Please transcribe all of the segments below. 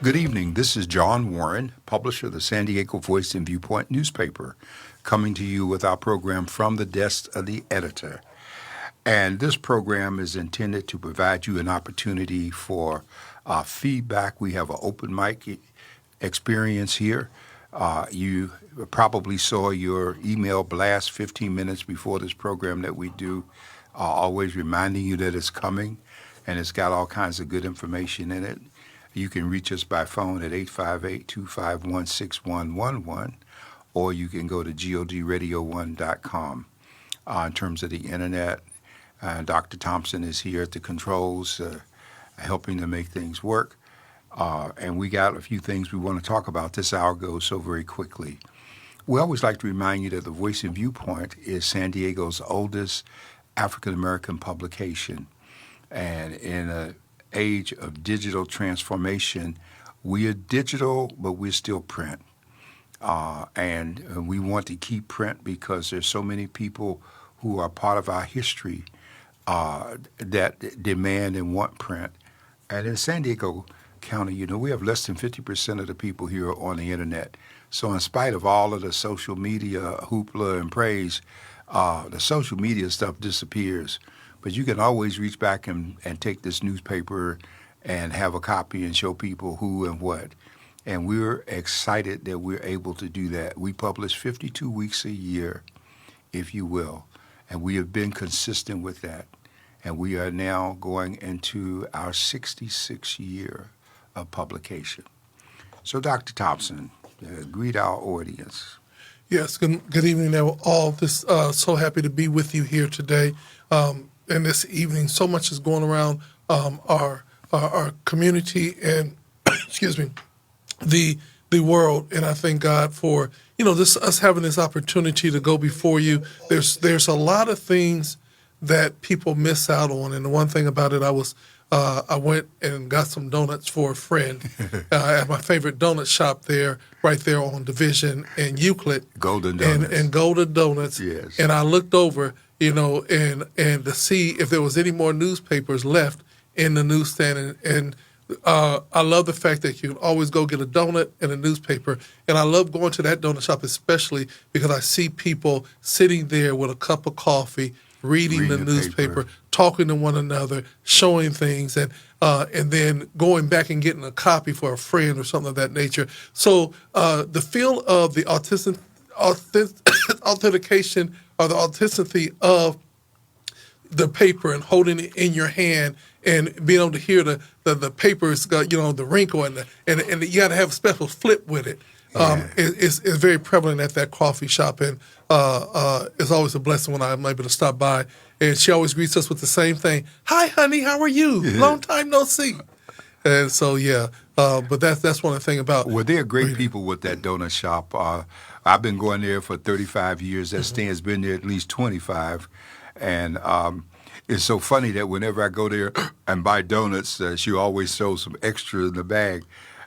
Good evening. This is John Warren, publisher of the San Diego Voice and Viewpoint newspaper, coming to you with our program From the Desk of the Editor. And this program is intended to provide you an opportunity for feedback. We have an open mic experience here. You probably saw your email blast 15 minutes before this program that we do, always reminding you that it's coming, and it's got all kinds of good information in it. You can reach us by phone at 858-251-6111, or you can go to godradio1.com. In terms of the internet, Dr. Thompson is here at the controls, helping to make things work. And we got a few things we want to talk about. This hour goes so very quickly. We always like to remind you that the Voice and Viewpoint is San Diego's oldest African-American publication. And in an age of digital transformation, we are digital, but we're still print. And we want to keep print because there's so many people who are part of our history that demand and want print. And in San Diego County, we have less than 50% of the people here on the internet. So in spite of all of the social media hoopla and praise, the social media stuff disappears. But you can always reach back and take this newspaper and have a copy and show people who and what. And we're excited that we're able to do that. We publish 52 weeks a year, if you will, and we have been consistent with that. And we are now going into our 66th year of publication. So, Dr. Thompson, greet our audience. Yes, good evening, all. So happy to be with you here today. And this evening, so much is going around our community and, excuse me, the world. And I thank God for, us having this opportunity to go before you. There's a lot of things that people miss out on. And the one thing about it, I went and got some donuts for a friend at my favorite donut shop right there on Division and Euclid. Golden Donuts. And Golden Donuts. Yes. And I looked over, and to see if there was any more newspapers left in the newsstand. And I love the fact that you can always go get a donut and a newspaper. And I love going to that donut shop, especially because I see people sitting there with a cup of coffee, reading the newspaper, talking to one another, showing things, and then going back and getting a copy for a friend or something of that nature. So the feel of the authentication or the authenticity of the paper and holding it in your hand and being able to hear the paper's got, the wrinkle and you got to have a special flip with it. Is very prevalent at that coffee shop, and it's always a blessing when I'm able to stop by. And she always greets us with the same thing: "Hi, honey, how are you? Long time no see." And so, but that's one of the things about. Well, they're great people with that donut shop. I've been going there for 35 years. That Stan's been there at least 25, and it's so funny that whenever I go there and buy donuts, she always throws some extra in the bag.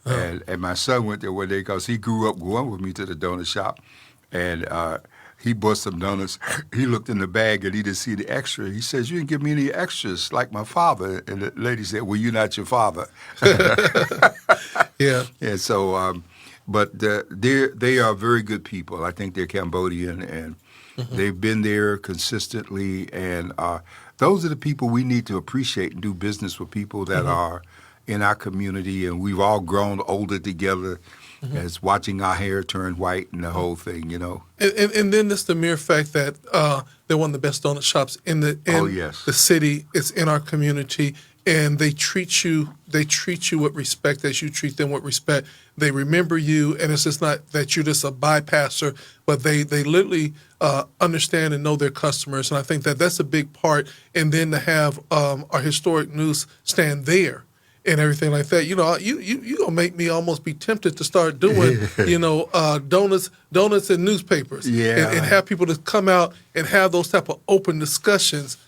And my son went there one day because he grew up going with me to the donut shop, and he bought some donuts. He looked in the bag and he didn't see the extra. He says, "You didn't give me any extras like my father." And the lady said, "Well, you're not your father." Yeah. And so, but they are very good people. I think they're Cambodian, and they've been there consistently. And those are the people we need to appreciate and do business with, people that are in our community, and we've all grown older together as watching our hair turn white and the whole thing, And then it's the mere fact that they're one of the best donut shops in the city. It's in our community, and they treat you with respect as you treat them with respect. They remember you, and it's just not that you're just a bypasser, but they literally understand and know their customers, and I think that that's a big part. And then to have our historic newsstand there and everything like that, you gonna make me almost be tempted to start doing, donuts and newspapers, and have people to come out and have those type of open discussions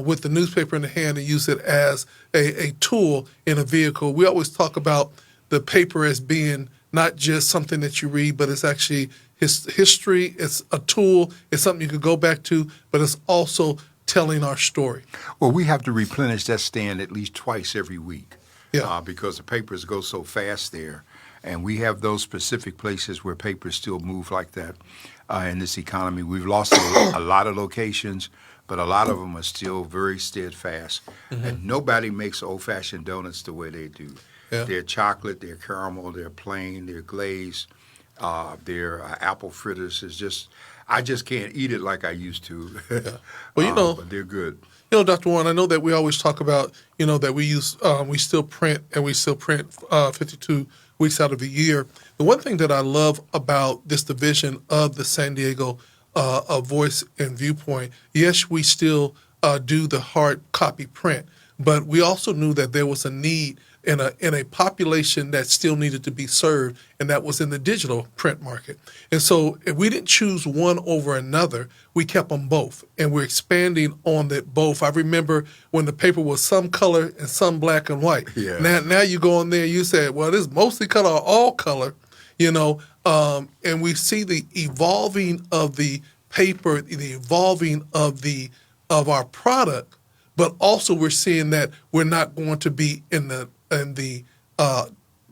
with the newspaper in the hand and use it as a tool in a vehicle. We always talk about the paper as being not just something that you read, but it's actually history. It's a tool. It's something you could go back to, but it's also telling our story. Well, we have to replenish that stand at least twice every week. because the papers go so fast there. And we have those specific places where papers still move like that in this economy. We've lost a lot of locations, but a lot of them are still very steadfast. And nobody makes old-fashioned donuts the way they do. Yeah. They're chocolate, they're caramel, they're plain, they're glazed, they're apple fritters. I just can't eat it like I used to. Well, but they're good. Dr. Warren, I know that we always talk about, that we still print 52 weeks out of the year. The one thing that I love about this division of the San Diego Voice and Viewpoint, yes, we still do the hard copy print, but we also knew that there was a need in a population that still needed to be served, and that was in the digital print market. And so if we didn't choose one over another, we kept them both, and we're expanding on that both. I remember when the paper was some color and some black and white. Yeah. Now you go in there, you say, well, this is mostly color or all color, and we see the evolving of the paper, the evolving of our product, but also we're seeing that we're not going to be in the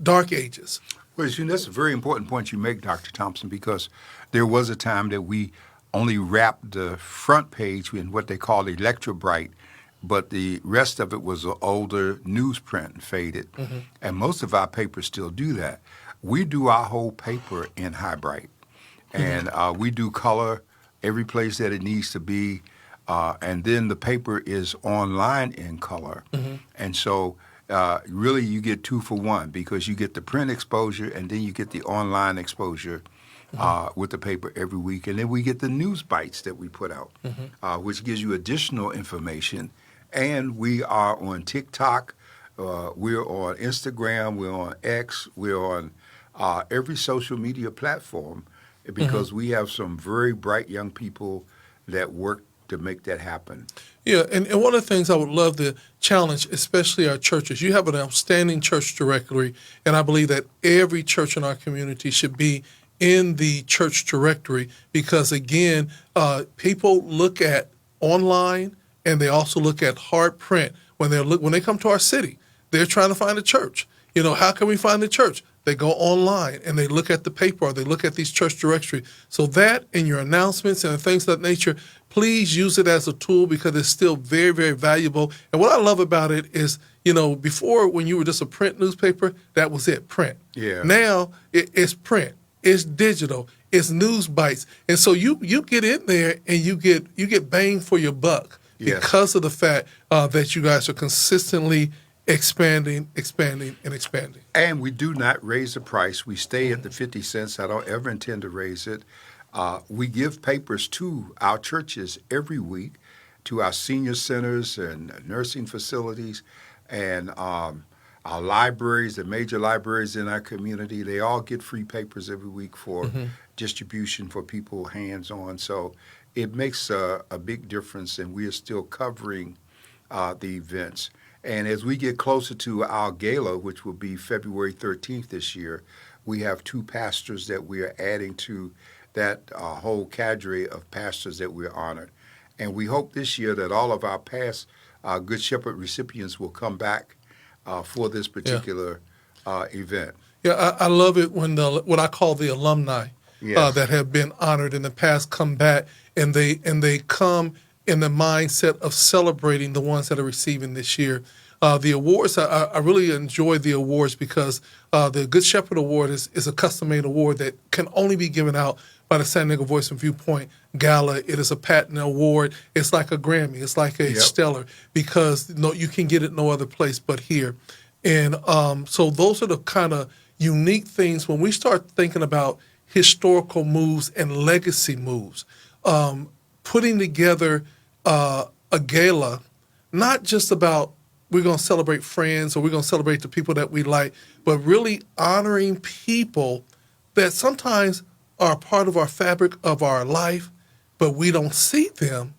dark ages. Well, that's a very important point you make, Dr. Thompson, because there was a time that we only wrapped the front page in what they call electrobright, but the rest of it was an older newsprint, faded. And most of our papers still do that. We do our whole paper in high bright, and we do color every place that it needs to be, and then the paper is online in color. And so really you get 2 for 1 because you get the print exposure and then you get the online exposure with the paper every week. And then we get the news bites that we put out, which gives you additional information. And we are on TikTok, we're on Instagram, we're on X, we're on every social media platform because we have some very bright young people that work to make that happen. Yeah, and one of the things I would love to challenge, especially our churches, you have an outstanding church directory, and I believe that every church in our community should be in the church directory because, again, people look at online and they also look at hard print. When they come to our city, they're trying to find a church. How can we find the church? They go online and they look at the paper or they look at these church directory. So that and your announcements and things of that nature, please use it as a tool because it's still very, very valuable. And what I love about it is, before when you were just a print newspaper, that was it, print. Yeah. Now it's print, it's digital, it's news bites. And so you get in there and you get bang for your buck because of the fact that you guys are consistently expanding. And we do not raise the price. We stay at the 50 cents. I don't ever intend to raise it. We give papers to our churches every week, to our senior centers and nursing facilities, and our libraries, the major libraries in our community. They all get free papers every week for distribution for people hands-on. So it makes a big difference, and we are still covering the events. And as we get closer to our gala, which will be February 13th this year, we have 2 pastors that we are adding to that whole cadre of pastors that we're honored. And we hope this year that all of our past Good Shepherd recipients will come back for this particular event. Yeah, I love it when what I call the alumni that have been honored in the past come back and they come in the mindset of celebrating the ones that are receiving this year. The awards, I really enjoy the awards because the Good Shepherd Award is a custom-made award that can only be given out by the San Diego Voice and Viewpoint Gala. It is a patent award. It's like a Grammy. It's like a Stellar because you can get it no other place but here. And so those are the kind of unique things when we start thinking about historical moves and legacy moves, putting together a gala, not just about we're going to celebrate friends or we're going to celebrate the people that we like, but really honoring people that sometimes are a part of our fabric of our life, but we don't see them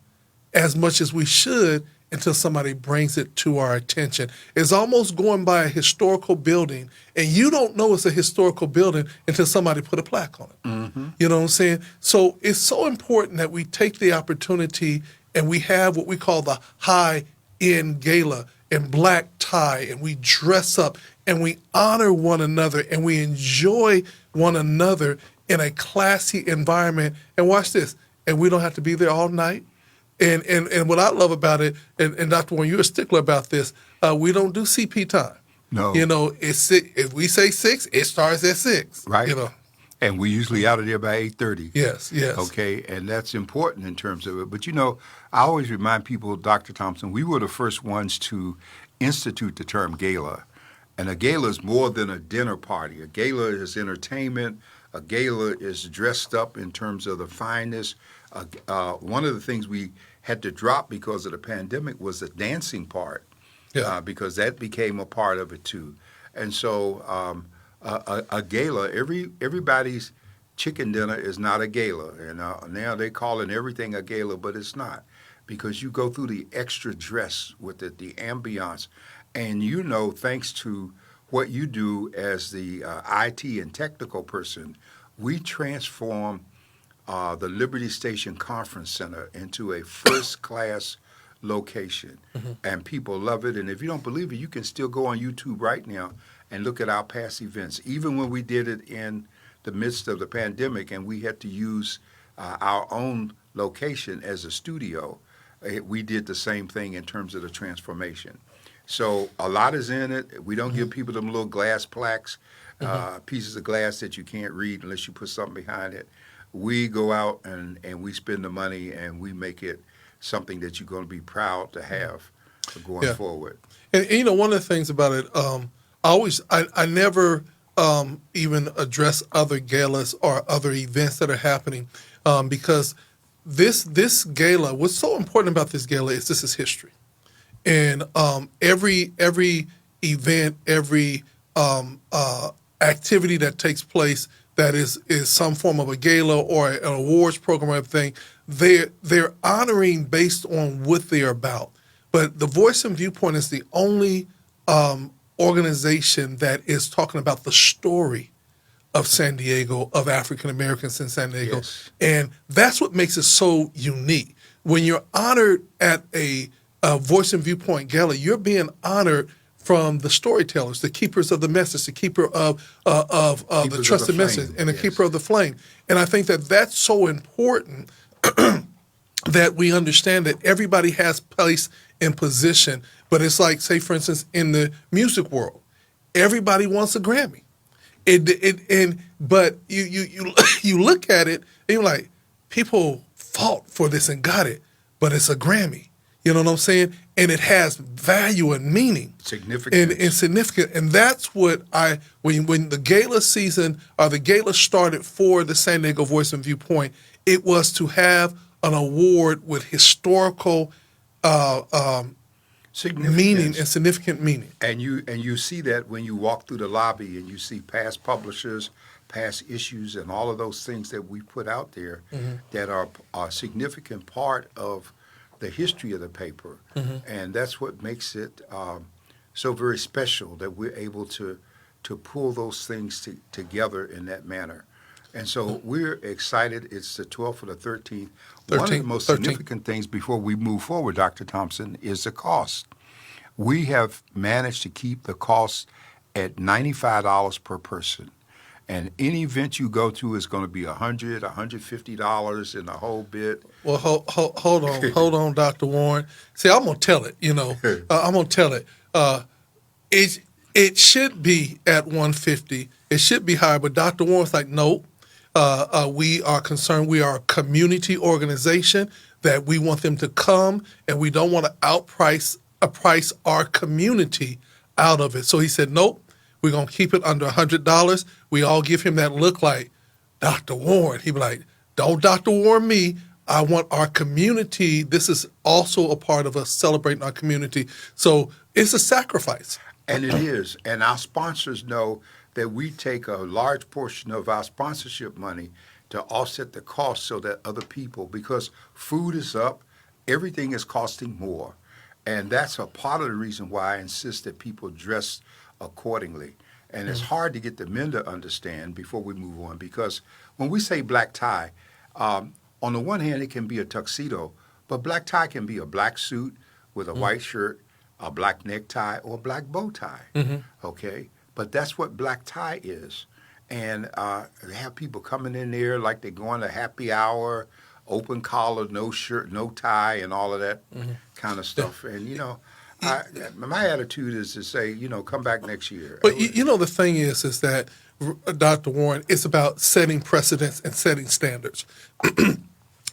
as much as we should until somebody brings it to our attention. It's almost going by a historical building, and you don't know it's a historical building until somebody put a plaque on it. You know what I'm saying? So it's so important that we take the opportunity and we have what we call the high-end gala. in black tie and we dress up and we honor one another and we enjoy one another in a classy environment. And watch this, and we don't have to be there all night. And what I love about it, and Dr. Warren, you're a stickler about this, we don't do CP time. No. If we say 6, it starts at 6. Right. And we usually out of there by 8:30. Yes. Okay, and that's important in terms of it. But I always remind people, Dr. Thompson, we were the first ones to institute the term gala. And a gala is more than a dinner party. A gala is entertainment. A gala is dressed up in terms of the fineness. One of the things we had to drop because of the pandemic was the dancing part, because that became a part of it too. And so a gala, everybody's chicken dinner is not a gala. And now they're calling everything a gala, but it's not, because you go through the extra dress with it, the ambiance. And thanks to what you do as the IT and technical person, we transform the Liberty Station Conference Center into a first-class location, and people love it. And if you don't believe it, you can still go on YouTube right now and look at our past events. Even when we did it in the midst of the pandemic and we had to use our own location as a studio, we did the same thing in terms of the transformation. So a lot is in it. We don't give people them little glass plaques, pieces of glass that you can't read unless you put something behind it. We go out and we spend the money and we make it something that you're going to be proud to have going forward. And one of the things about it, I never even address other galas or other events that are happening, because this gala, what's so important about this gala is this is history. And every event, every activity that takes place that is some form of a gala or an awards program or everything, they're honoring based on what they're about. But the Voice and Viewpoint is the only organization that is talking about the story of San Diego, of African Americans in San Diego. Yes. And that's what makes it so unique. When you're honored at a Voice and Viewpoint Gala, you're being honored from the storytellers, the keepers of the message, the keeper of the trusted message, and the keeper of the flame. And I think that that's so important that we understand that everybody has place and position. But it's like, say, for instance, in the music world, everybody wants a Grammy. But you look at it and you're like, people fought for this and got it, but it's a Grammy. You know what I'm saying? And it has value and meaning. Significance. And significant. And that's what when the gala season or the gala started for the San Diego Voice and Viewpoint, it was to have an award with historical meaning and significant meaning. And you see that when you walk through the lobby and you see past publishers, past issues, and all of those things that we put out there that are a significant part of the history of the paper. And that's what makes it so very special, that we're able to pull those things together in that manner. And so we're excited. It's the 12th or the 13th. One of the most significant things before we move forward, Dr. Thompson, is the cost. We have managed to keep the cost at $95 per person. And any event you go to is going to be $100, $150 and the whole bit. Well, hold on, Dr. Warren. See, I'm going to tell it, I'm going to tell it. It should be at $150. It should be higher, but Dr. Warren's like, nope. We are concerned. We are a community organization that we want them to come, and we don't want to price our community out of it. So he said, nope. We're going to keep it under $100. We all give him that look like, Dr. Warren. He'd be like, don't Dr. Warren me. I want our community. This is also a part of us celebrating our community. So it's a sacrifice. And it is. And our sponsors know that we take a large portion of our sponsorship money to offset the cost so that other people, because food is up, everything is costing more. And that's a part of the reason why I insist that people dress accordingly. And it's hard to get the men to understand before we move on, because when we say black tie, on the one hand, it can be a tuxedo, but black tie can be a black suit with a white shirt, a black necktie or a black bow tie. Mm-hmm. Okay, but that's what black tie is, and they have people coming in there like they're going to happy hour, open collar, no shirt, no tie, and all of that kind of stuff. And my attitude is to say, come back next year. But the thing is that Dr. Warren, it's about setting precedents and setting standards.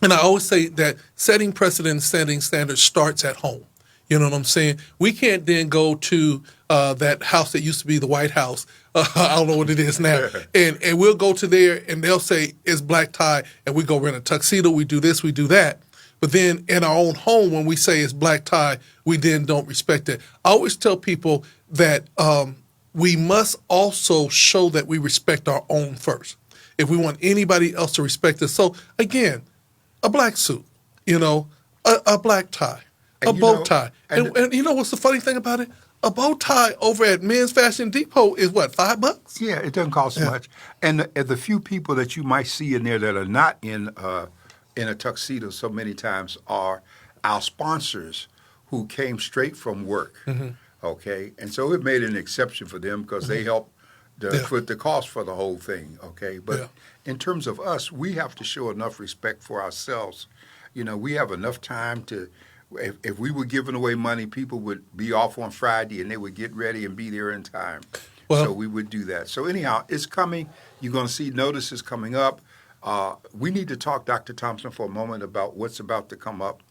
And I always say that setting precedents, setting standards starts at home. You know what I'm saying? We can't then go to that house that used to be the White House. I don't know what it is now. And we'll go to there and they'll say it's black tie and we go rent a tuxedo. We do this, we do that. But then in our own home, when we say it's black tie, we then don't respect it. I always tell people that we must also show that we respect our own first if we want anybody else to respect us. So again, a black suit, a black tie, a bow tie. And you know what's the funny thing about it? A bow tie over at Men's Fashion Depot is what, $5? Yeah, it doesn't cost much. And the few people that you might see in there that are not in a tuxedo so many times are our sponsors who came straight from work. Mm-hmm. Okay, and so it made an exception for them because they helped foot the cost for the whole thing. Okay, but in terms of us, we have to show enough respect for ourselves. We have enough time to. If we were giving away money, people would be off on Friday and they would get ready and be there in time. So we would do that. So anyhow, it's coming. You're going to see notices coming up. We need to talk, Dr. Thompson, for a moment about what's about to come up,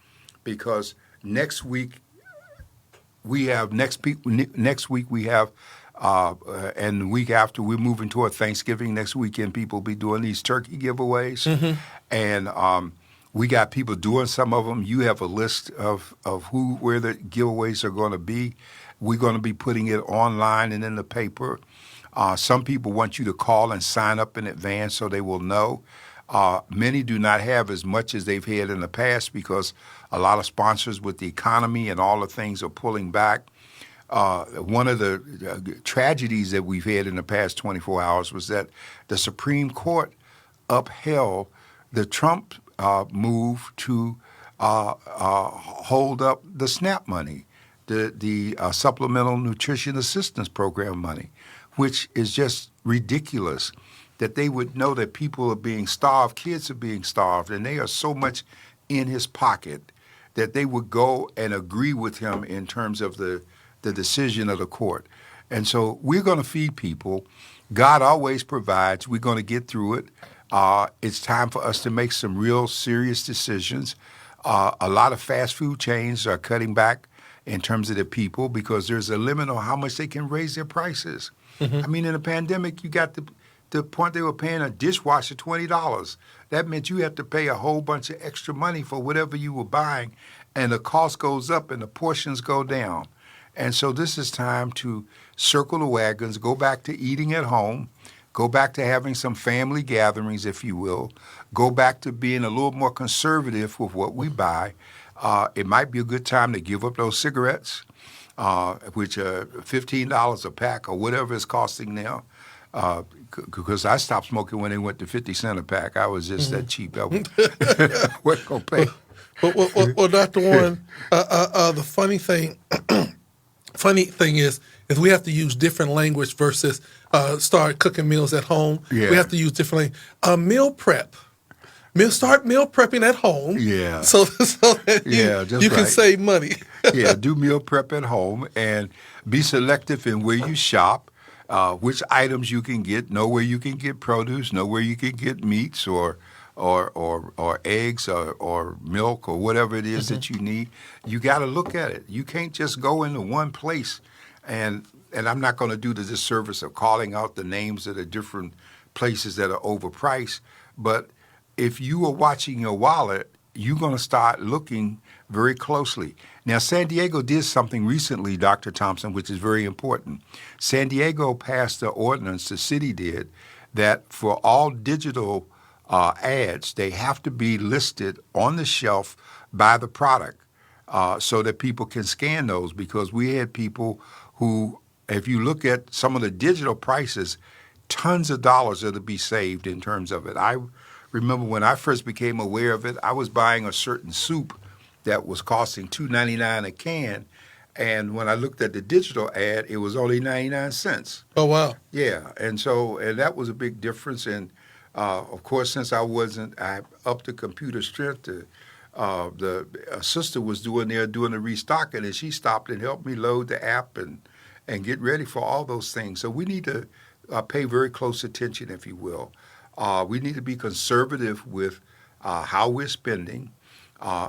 because next week we have and the week after we're moving toward Thanksgiving. Next weekend, people will be doing these turkey giveaways, and we got people doing some of them. You have a list of where the giveaways are going to be. We're going to be putting it online and in the paper. Some people want you to call and sign up in advance so they will know. Many do not have as much as they've had in the past because a lot of sponsors with the economy and all the things are pulling back. One of the tragedies that we've had in the past 24 hours was that the Supreme Court upheld the Trump move to hold up the SNAP money, the Supplemental Nutrition Assistance Program money, which is just ridiculous that they would know that people are being starved, kids are being starved, and they are so much in his pocket that they would go and agree with him in terms of the decision of the court. And so we're going to feed people. God always provides. We're going to get through it. It's time for us to make some real serious decisions. A lot of fast food chains are cutting back in terms of the people because there's a limit on how much they can raise their prices. Mm-hmm. I mean, in the pandemic, you got the point they were paying a dishwasher $20. That meant you had to pay a whole bunch of extra money for whatever you were buying, and the cost goes up and the portions go down. And so this is time to circle the wagons, go back to eating at home, go back to having some family gatherings, if you will, go back to being a little more conservative with what we buy. It might be a good time to give up those cigarettes, which are $15 a pack or whatever it's costing now. Because I stopped smoking when they went to 50 cents a pack. I was just that cheap. I wasn't going to pay. Well, Dr. Warren, the funny thing is we have to use different language versus start cooking meals at home. Yeah. We have to use different language. Meal prep. Start meal prepping at home. Yeah. So that you can save money. Yeah, do meal prep at home and be selective in where you shop, which items you can get, know where you can get produce, know where you can get meats or eggs or milk or whatever it is that you need. You got to look at it. You can't just go into one place and I'm not going to do the disservice of calling out the names of the different places that are overpriced, but if you are watching your wallet, you're going to start looking very closely. Now, San Diego did something recently, Dr. Thompson, which is very important. San Diego passed an ordinance, the city did, that for all digital ads, they have to be listed on the shelf by the product so that people can scan those, because we had people who, if you look at some of the digital prices, tons of dollars are to be saved in terms of it. I remember when I first became aware of it, I was buying a certain soup that was costing $2.99 a can. And when I looked at the digital ad, it was only 99 cents. Oh, wow. Yeah, and that was a big difference. And of course, since I upped the computer strength. The sister was doing the restocking, and she stopped and helped me load the app and get ready for all those things. So we need to pay very close attention, if you will. We need to be conservative with how we're spending,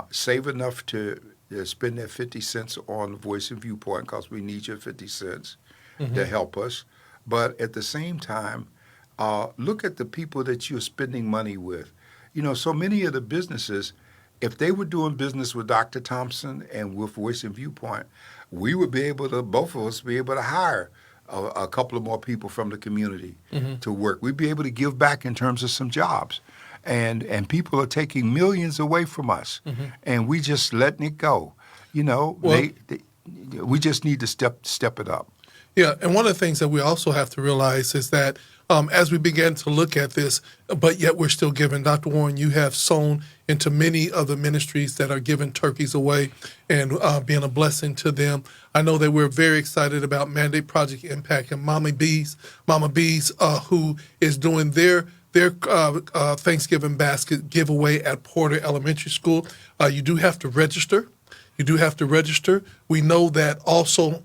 save enough to spend that 50 cents on Voice and Viewpoint because we need your 50 cents to help us. But at the same time, look at the people that you're spending money with. You know, so many of the businesses, if they were doing business with Dr. Thompson and with Voice and Viewpoint, we would be able to, both of us, be able to hire a couple of more people from the community to work. We'd be able to give back in terms of some jobs. And people are taking millions away from us, and we just letting it go. You know, well, we just need to step it up. Yeah, and one of the things that we also have to realize is that as we begin to look at this, but yet we're still giving. Dr. Warren, you have sown into many of the ministries that are giving turkeys away and being a blessing to them. I know that we're very excited about Mandate Project Impact and Mama Bees, who is doing their Thanksgiving basket giveaway at Porter Elementary School. You do have to register. We know that also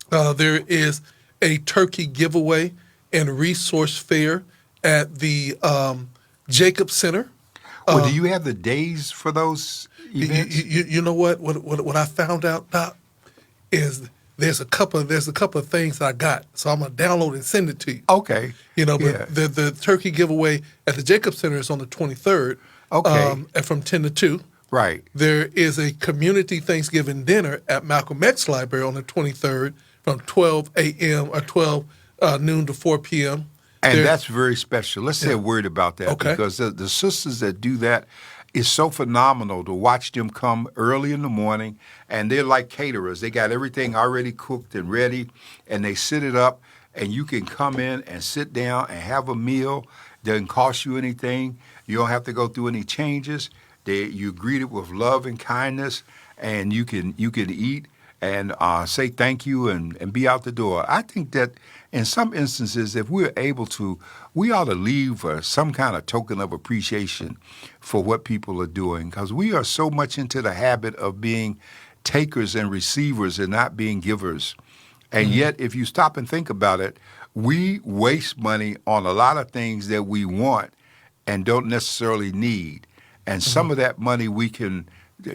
there is a turkey giveaway and resource fair at the Jacob Center. Well, do you have the days for those events? You know what? What I found out, Doc, is there's a couple of things I got, so I'm gonna download and send it to you. Okay. You know, but the turkey giveaway at the Jacob Center is on the 23rd. Okay. And from 10 to 2. Right. There is a community Thanksgiving dinner at Malcolm X Library on the 23rd from 12 a.m. or 12 noon to 4 p.m. And that's very special. Let's say a word about that, because the sisters that do that is so phenomenal to watch them come early in the morning, and they're like caterers. They got everything already cooked and ready, and they set it up, and you can come in and sit down and have a meal. Doesn't cost you anything. You don't have to go through any changes. You're greeted with love and kindness, and you can eat and say thank you and be out the door. I think that in some instances, if we're able to, we ought to leave some kind of token of appreciation for what people are doing, because we are so much into the habit of being takers and receivers and not being givers. And yet, if you stop and think about it, we waste money on a lot of things that we want and don't necessarily need. And some of that money we can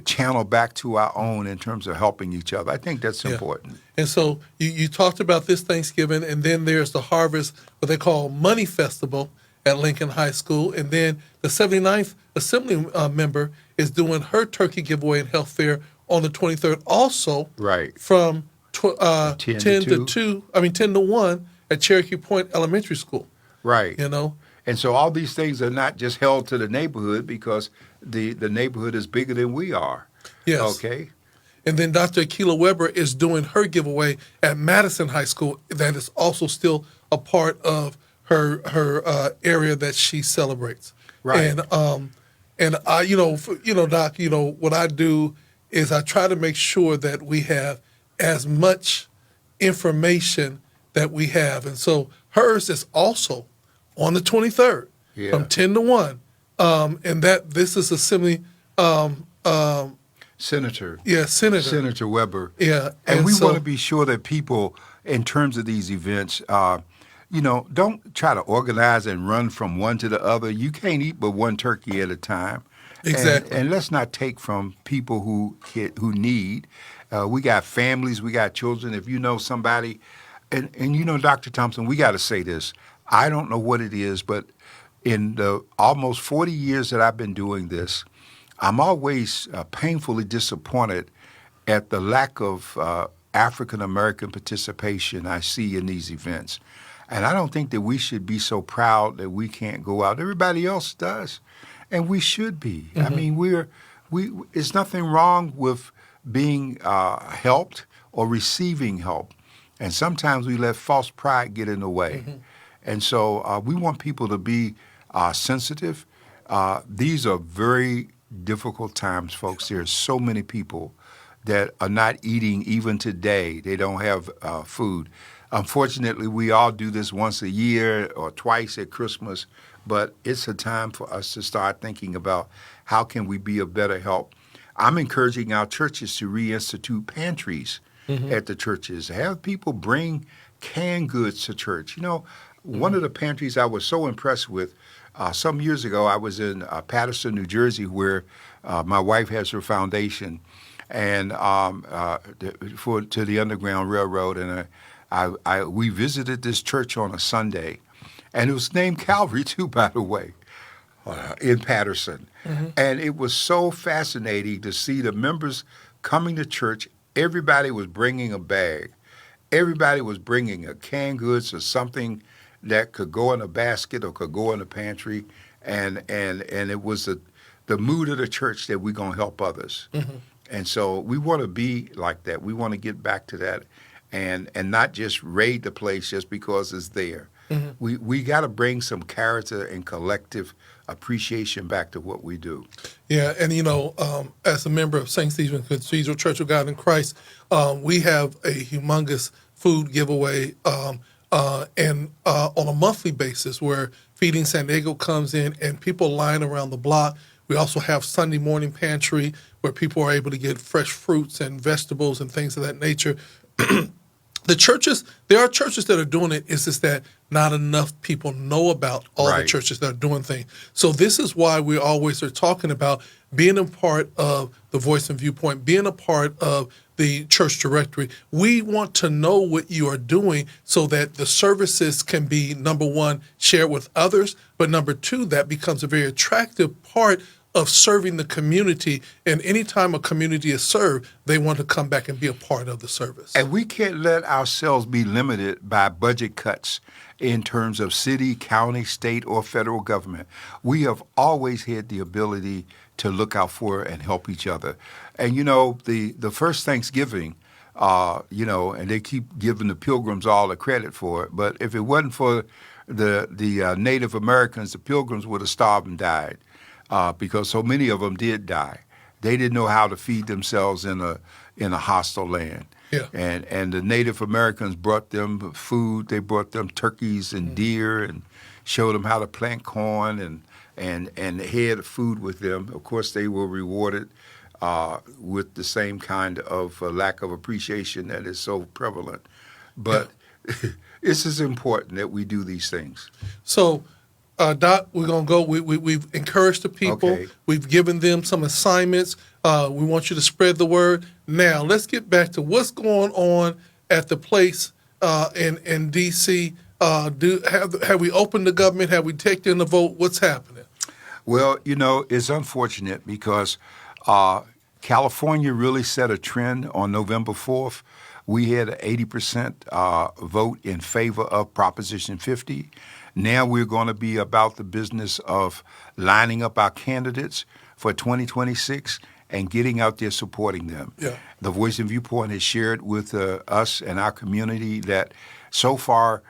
channel back to our own in terms of helping each other. I think that's important. And so you talked about this Thanksgiving, and then there's the Harvest, what they call Money Festival at Lincoln High School. And then the 79th Assembly member is doing her turkey giveaway and health fair on the 23rd also. Right. From 10 to 1 at Cherokee Point Elementary School. Right. You know? And so all these things are not just held to the neighborhood, because the neighborhood is bigger than we are. Yes. Okay. And then Dr. Akila Weber is doing her giveaway at Madison High School. That is also still a part of her area that she celebrates. Right. And I, Doc, what I do is I try to make sure that we have as much information that we have. And so hers is also on the 23rd from 10 to 1. And that this is Assembly Senator. Yeah, Senator Weber. Yeah. And we want to be sure that people, in terms of these events, don't try to organize and run from one to the other. You can't eat but one turkey at a time. Exactly. And let's not take from people who need. We got families, we got children. If you know somebody, and Dr. Thompson, we got to say this. I don't know what it is, but in the almost 40 years that I've been doing this, I'm always painfully disappointed at the lack of African-American participation I see in these events. And I don't think that we should be so proud that we can't go out. Everybody else does, and we should be. I mean, it's nothing wrong with being helped or receiving help. And sometimes we let false pride get in the way. And so we want people to be sensitive. These are very difficult times, folks. There are so many people that are not eating even today. They don't have food. Unfortunately, we all do this once a year or twice at Christmas, but it's a time for us to start thinking about how can we be a better help. I'm encouraging our churches to reinstitute pantries at the churches. Have people bring canned goods to church. You know, one of the pantries I was so impressed with, some years ago, I was in Paterson, New Jersey, where my wife has her foundation, and to the Underground Railroad, and we visited this church on a Sunday, and it was named Calvary too, by the way, in Paterson, and it was so fascinating to see the members coming to church. Everybody was bringing a bag. Everybody was bringing a canned goods or something that could go in a basket or could go in the pantry, and it was the mood of the church that we're going to help others. And so we want to be like that. We want to get back to that and not just raid the place just because it's there. We got to bring some character and collective appreciation back to what we do. Yeah, and you know, as a member of St. Stephen's Cathedral Church of God in Christ, we have a humongous food giveaway and on a monthly basis where Feeding San Diego comes in and people line around the block. We also have Sunday morning pantry where people are able to get fresh fruits and vegetables and things of that nature. The churches, there are churches that are doing it. It's just that not enough people know about all the churches that are doing things. So this is why we always are talking about being a part of the Voice and Viewpoint, being a part of the church directory. We want to know what you are doing so that the services can be, number one, shared with others, but number two, that becomes a very attractive part of serving the community. And anytime a community is served, they want to come back and be a part of the service. And we can't let ourselves be limited by budget cuts in terms of city, county, state, or federal government. We have always had the ability to look out for and help each other. And, you know, the first Thanksgiving, you know, and they keep giving the Pilgrims all the credit for it, but if it wasn't for the Native Americans, the Pilgrims would have starved and died. Because so many of them did die. They didn't know how to feed themselves in a hostile land. Yeah. And the Native Americans brought them food. They brought them turkeys and deer and showed them how to plant corn and had food with them. Of course, they were rewarded with the same kind of lack of appreciation that is so prevalent. But this is important that we do these things. So, Doc, we're going to go. We've encouraged the people. Okay. We've given them some assignments. We want you to spread the word. Now, let's get back to what's going on at the place in D.C. Have we opened the government? Have we taken the vote? What's happening? Well, you know, it's unfortunate because California really set a trend on November 4th. We had an 80% vote in favor of Proposition 50. Now we're going to be about the business of lining up our candidates for 2026 and getting out there supporting them. Yeah. The Voice and Viewpoint has shared with us and our community that so far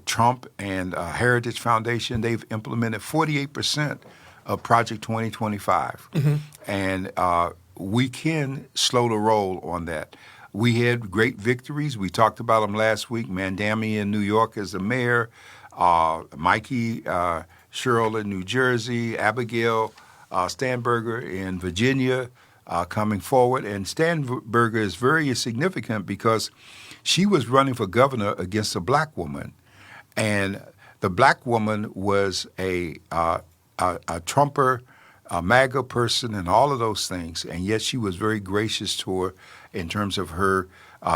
Trump and Heritage Foundation, they've implemented 48% of Project 2025. And we can slow the roll on that. We had great victories. We talked about them last week. Mandami in New York as the mayor, Mikey Sherrill in New Jersey, Abigail Stanberger in Virginia coming forward. And Stanberger is very significant because she was running for governor against a black woman. And the black woman was a Trumper, a MAGA person, and all of those things. And yet she was very gracious to her in terms of her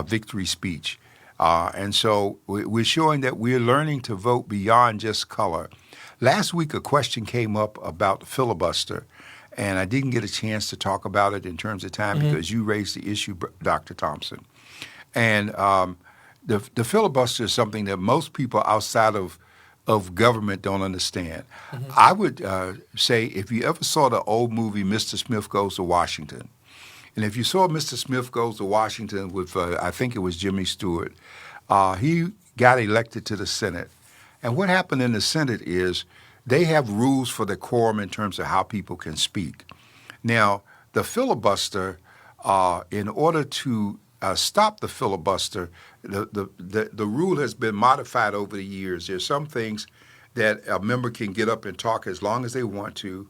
victory speech. And so we're showing that we're learning to vote beyond just color. Last week, a question came up about the filibuster, and I didn't get a chance to talk about it in terms of time because you raised the issue, Dr. Thompson. And the filibuster is something that most people outside of government don't understand. I would say if you ever saw the old movie Mr. Smith Goes to Washington, and if you saw Mr. Smith Goes to Washington with, I think it was Jimmy Stewart, he got elected to the Senate. And what happened in the Senate is they have rules for the quorum in terms of how people can speak. Now, the filibuster in order to stop the filibuster, the rule has been modified over the years. There's some things that a member can get up and talk as long as they want to,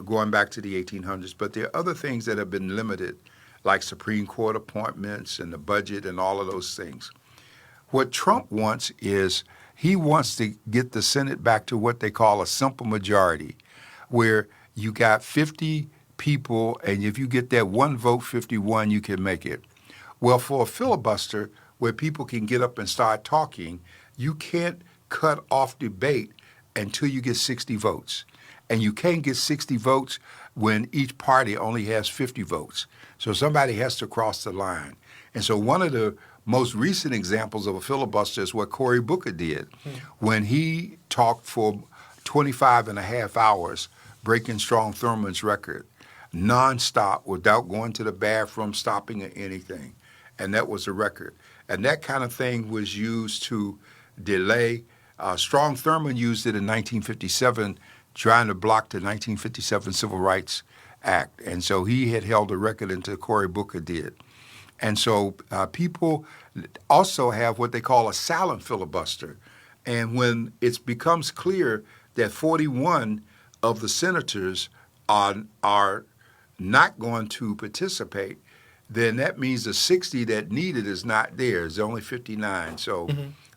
going back to the 1800s. But there are other things that have been limited, like Supreme Court appointments and the budget and all of those things. What Trump wants is he wants to get the Senate back to what they call a simple majority, where you got 50 people, and if you get that one vote, 51, you can make it. Well, for a filibuster, where people can get up and start talking, you can't cut off debate until you get 60 votes. And you can't get 60 votes when each party only has 50 votes. So somebody has to cross the line. And so one of the most recent examples of a filibuster is what Cory Booker did when he talked for 25 and a half hours, breaking Strom Thurmond's record, nonstop, without going to the bathroom, stopping, or anything. And that was a record. And that kind of thing was used to delay. Strom Thurmond used it in 1957, trying to block the 1957 Civil Rights Act. And so he had held a record until Cory Booker did. And so people also have what they call a silent filibuster. And when it becomes clear that 41 of the senators are not going to participate, then that means the 60 that needed is not there. It's only 59. So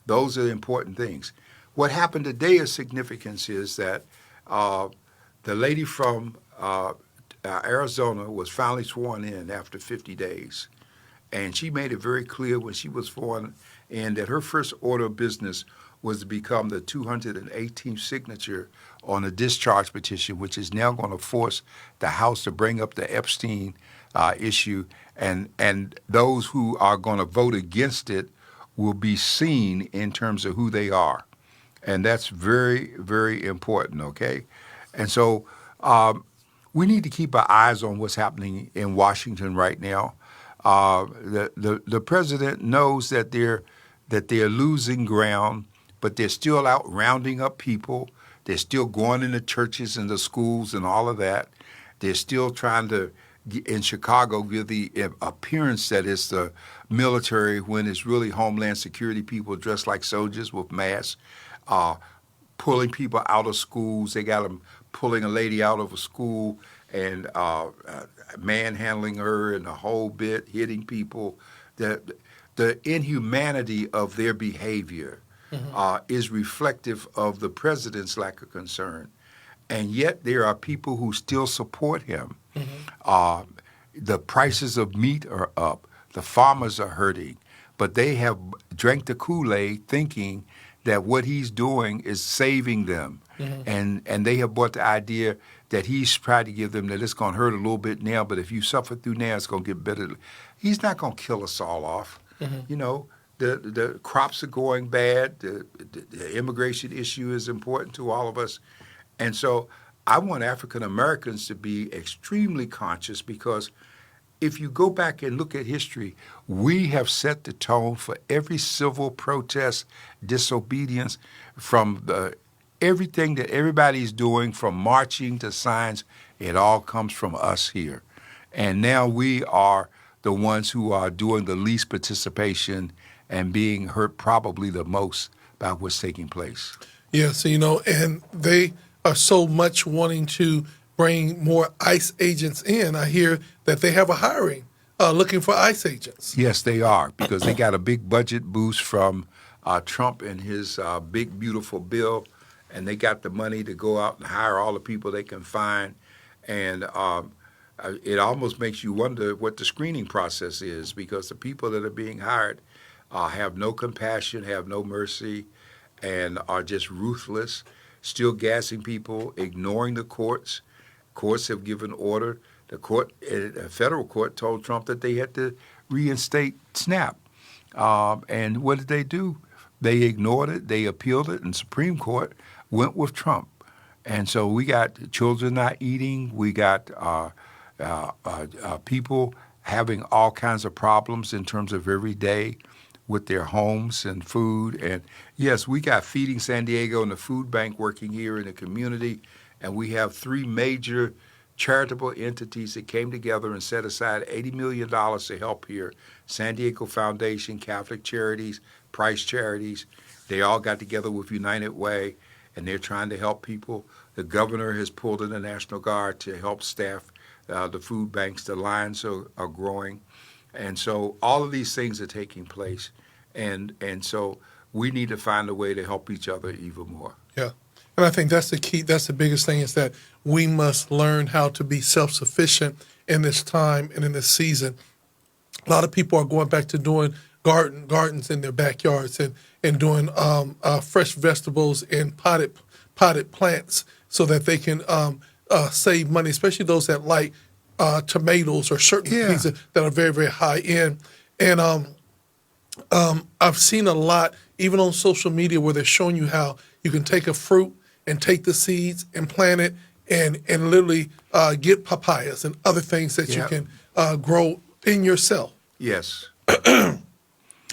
those are the important things. What happened today of significance is that the lady from Arizona was finally sworn in after 50 days. And she made it very clear when she was sworn in that her first order of business was to become the 218th signature on a discharge petition, which is now going to force the House to bring up the Epstein issue. And those who are going to vote against it will be seen in terms of who they are. And that's very, very important, okay? And so we need to keep our eyes on what's happening in Washington right now. The president knows that they're losing ground, but they're still out rounding up people. They're still going into churches and the schools and all of that. They're still trying to, in Chicago, give the appearance that it's the military when it's really Homeland Security people dressed like soldiers with masks, pulling people out of schools. They got them pulling a lady out of a school and manhandling her and the whole bit, hitting people. The inhumanity of their behavior is reflective of the president's lack of concern. And yet there are people who still support him. The prices of meat are up. The farmers are hurting. But they have drank the Kool-Aid thinking that what he's doing is saving them. And they have bought the idea that he's tried to give them that it's going to hurt a little bit now, but if you suffer through now, it's going to get better. He's not going to kill us all off. You know, the crops are going bad. The immigration issue is important to all of us. And so I want African Americans to be extremely conscious, because if you go back and look at history, we have set the tone for every civil protest, disobedience, from everything that everybody's doing, from marching to signs. It all comes from us here. And now we are the ones who are doing the least participation and being hurt probably the most by what's taking place. Yes, and they are so much wanting to bring more ICE agents in. I hear that they have a hiring looking for ICE agents. Yes, they are, because they got a big budget boost from Trump and his big, beautiful bill, and they got the money to go out and hire all the people they can find. And it almost makes you wonder what the screening process is, because the people that are being hired have no compassion, have no mercy, and are just ruthless, still gassing people, ignoring the courts. Courts have given order. The federal court told Trump that they had to reinstate SNAP. And what did they do? They ignored it. They appealed it, and Supreme Court went with Trump. And so we got children not eating. We got people having all kinds of problems in terms of every day with their homes and food. And yes, we got Feeding San Diego and the food bank working here in the community. And we have 3 major charitable entities that came together and set aside $80 million to help here. San Diego Foundation, Catholic Charities, Price Charities. They all got together with United Way, and they're trying to help people. The governor has pulled in the National Guard to help staff the food banks. The lines are growing. And so all of these things are taking place. And so we need to find a way to help each other even more. Yeah. And I think that's the key. That's the biggest thing, is that we must learn how to be self-sufficient in this time and in this season. A lot of people are going back to doing gardens in their backyards and doing fresh vegetables and potted plants so that they can save money, especially those that like tomatoes or certain things that are very, very high end. And I've seen a lot, even on social media, where they're showing you how you can take a fruit and take the seeds and plant it and literally get papayas and other things that you can grow in yourself. Yes.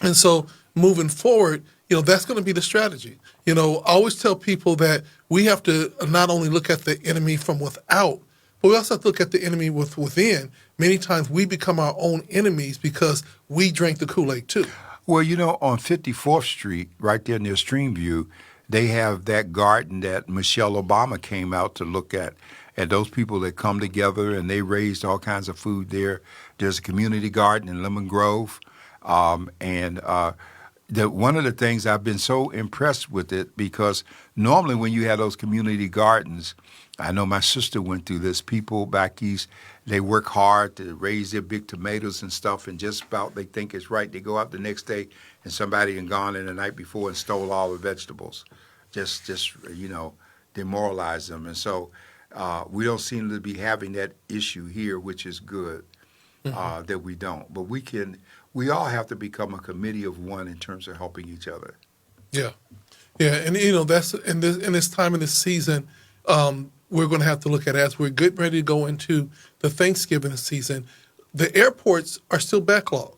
And so moving forward, that's going to be the strategy. I always tell people that we have to not only look at the enemy from without, but we also have to look at the enemy within. Many times we become our own enemies because we drink the Kool-Aid too. Well, on 54th Street, right there near Streamview, they have that garden that Michelle Obama came out to look at. And those people that come together and they raised all kinds of food there. There's a community garden in Lemon Grove. One of the things I've been so impressed with it, because normally when you have those community gardens, I know my sister went through this. People back east, they work hard to raise their big tomatoes and stuff, and just about they think it's right. They go out the next day and somebody had gone in the night before and stole all the vegetables, just demoralize them. And so we don't seem to be having that issue here, which is good that we don't. But we all have to become a committee of one in terms of helping each other. Yeah, and that's in this time in this season. We're going to have to look at, as we're getting ready to go into the Thanksgiving season, the airports are still backlogged.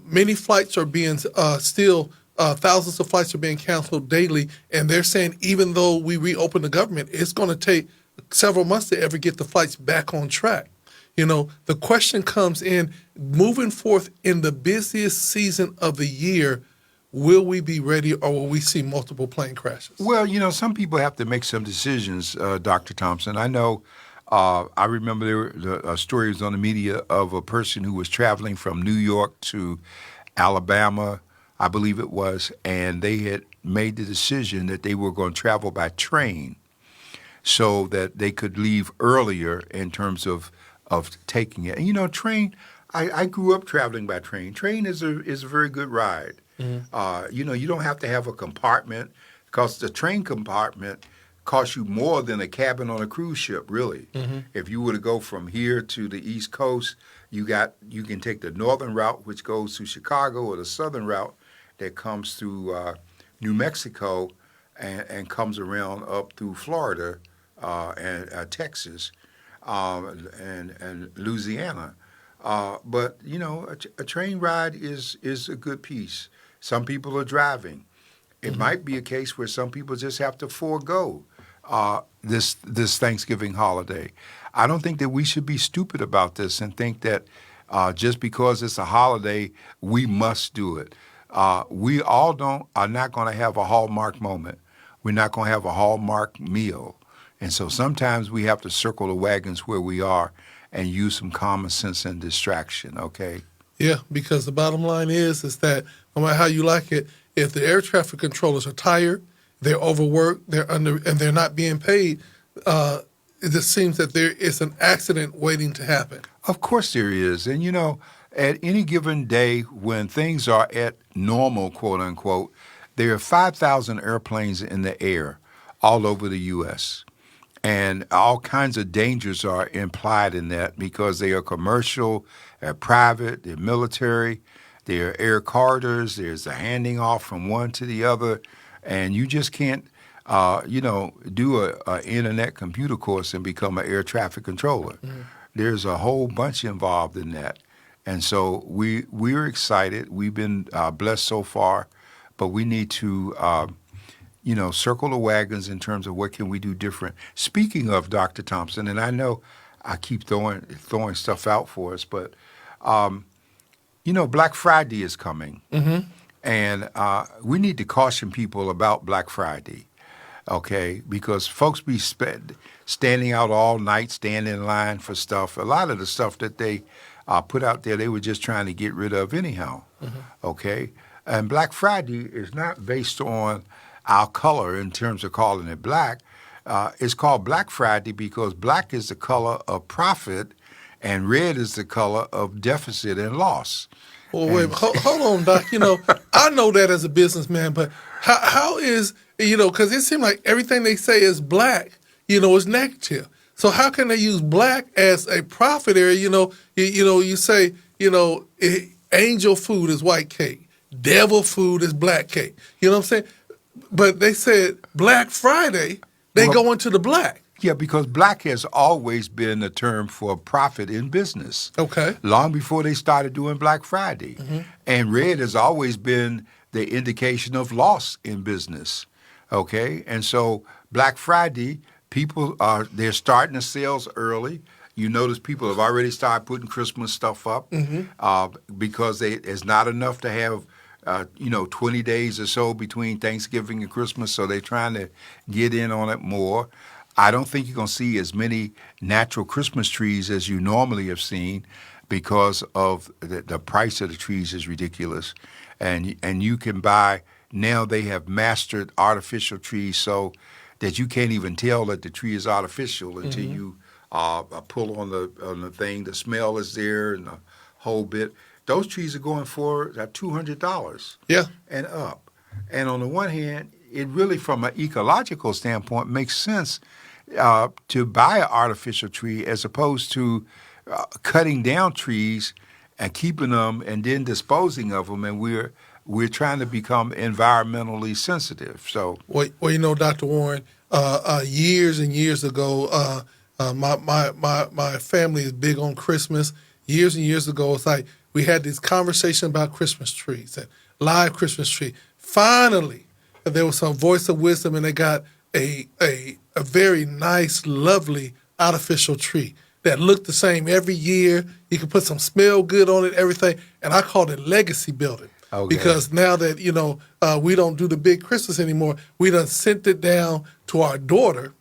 Many flights are being thousands of flights are being canceled daily, and they're saying even though we reopen the government, it's going to take several months to ever get the flights back on track. The question comes in, moving forth in the busiest season of the year, will we be ready, or will we see multiple plane crashes? Well, some people have to make some decisions, Dr. Thompson. I know, I remember a story was on the media of a person who was traveling from New York to Alabama, I believe it was, and they had made the decision that they were going to travel by train so that they could leave earlier in terms of taking it. And train, I grew up traveling by train. Train is a very good ride. Mm-hmm. You don't have to have a compartment, because the train compartment costs you more than a cabin on a cruise ship, really. Mm-hmm. If you were to go from here to the East Coast, you can take the northern route, which goes to Chicago, or the southern route that comes through New Mexico and comes around up through Florida and Texas and Louisiana. But a train ride is a good piece. Some people are driving. It might be a case where some people just have to forego this Thanksgiving holiday. I don't think that we should be stupid about this and think that just because it's a holiday, we must do it. We all are not going to have a Hallmark moment. We're not going to have a Hallmark meal. And so sometimes we have to circle the wagons where we are and use some common sense and distraction, okay? Yeah, because the bottom line is that no matter how you like it, if the air traffic controllers are tired, they're overworked, and they're not being paid, it just seems that there is an accident waiting to happen. Of course there is. And, at any given day when things are at normal, quote unquote, there are 5,000 airplanes in the air all over the U.S., and all kinds of dangers are implied in that because they are commercial, they're private, they're military, they're air corridors, there's a handing off from one to the other, and you just can't, do a internet computer course and become an air traffic controller. Mm-hmm. There's a whole bunch involved in that. And so we're excited. We've been blessed so far, but we need to circle the wagons in terms of what can we do different. Speaking of Dr. Thompson, and I know I keep throwing stuff out for us. But Black Friday is coming, and we need to caution people about Black Friday, okay? Because folks be standing out all night, standing in line for stuff. A lot of the stuff that they put out there, they were just trying to get rid of anyhow, okay? And Black Friday is not based on our color in terms of calling it black. It's called Black Friday because black is the color of profit and red is the color of deficit and loss. Well, wait, hold on, Doc. I know that as a businessman, but how is, because it seems like everything they say is black, is negative. So how can they use black as a profit area? You say, angel food is white cake, devil food is black cake. You know what I'm saying? But they said Black Friday, they go into the black. Yeah, because black has always been a term for profit in business. Okay. Long before they started doing Black Friday. And red has always been the indication of loss in business. Okay? And so Black Friday, they're starting the sales early. You notice people have already started putting Christmas stuff up because it's not enough to have 20 days or so between Thanksgiving and Christmas, so they're trying to get in on it more. I don't think you're going to see as many natural Christmas trees as you normally have seen because of the price of the trees is ridiculous. And you can buy, now they have mastered artificial trees so that you can't even tell that the tree is artificial until you pull on the thing. The smell is there and the whole bit. Those trees are going for $200 and up. And on the one hand, it really, from an ecological standpoint, makes sense to buy an artificial tree as opposed to cutting down trees and keeping them and then disposing of them. And we're trying to become environmentally sensitive. So, well, Dr. Warren, years and years ago, my family is big on Christmas. Years and years ago, it's like we had this conversation about Christmas trees and live Christmas tree. Finally, there was some voice of wisdom, and they got a very nice, lovely artificial tree that looked the same every year. You could put some smell good on it, everything. And I called it legacy building. Okay. Because now that, we don't do the big Christmas anymore, we done sent it down to our daughter.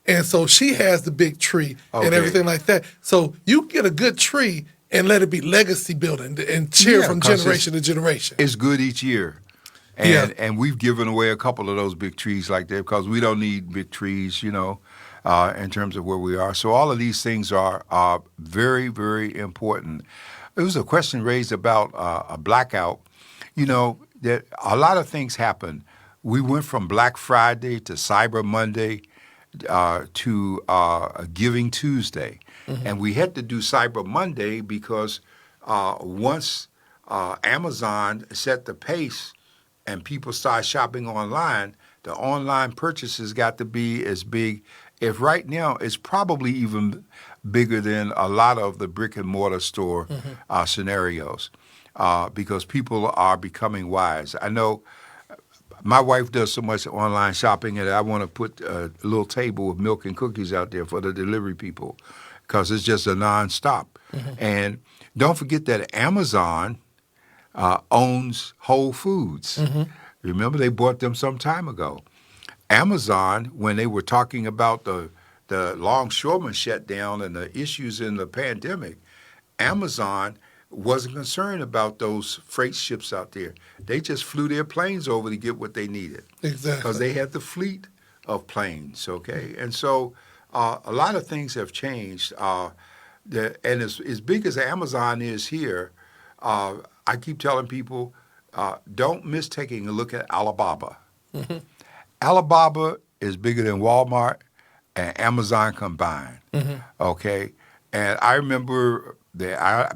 And so she has the big tree and everything like that. So you get a good tree and let it be legacy building and cheer from generation to generation. It's good each year. And we've given away a couple of those big trees like that because we don't need big trees, in terms of where we are. So all of these things are very, very important. There was a question raised about a blackout. That a lot of things happen. We went from Black Friday to Cyber Monday to Giving Tuesday. And we had to do Cyber Monday because once Amazon set the pace and people start shopping online, the online purchases got to be as big. If right now it's probably even bigger than a lot of the brick and mortar store scenarios because people are becoming wise. I know my wife does so much online shopping and I want to put a little table with milk and cookies out there for the delivery people because it's just a nonstop. And don't forget that Amazon owns Whole Foods. Remember, they bought them some time ago. Amazon, when they were talking about the longshoreman shutdown and the issues in the pandemic, Amazon wasn't concerned about those freight ships out there. They just flew their planes over to get what they needed. Exactly. Because they had the fleet of planes, okay? And so a lot of things have changed. And as big as Amazon is here, I keep telling people, don't miss taking a look at Alibaba. Alibaba is bigger than Walmart and Amazon combined, okay? And I remember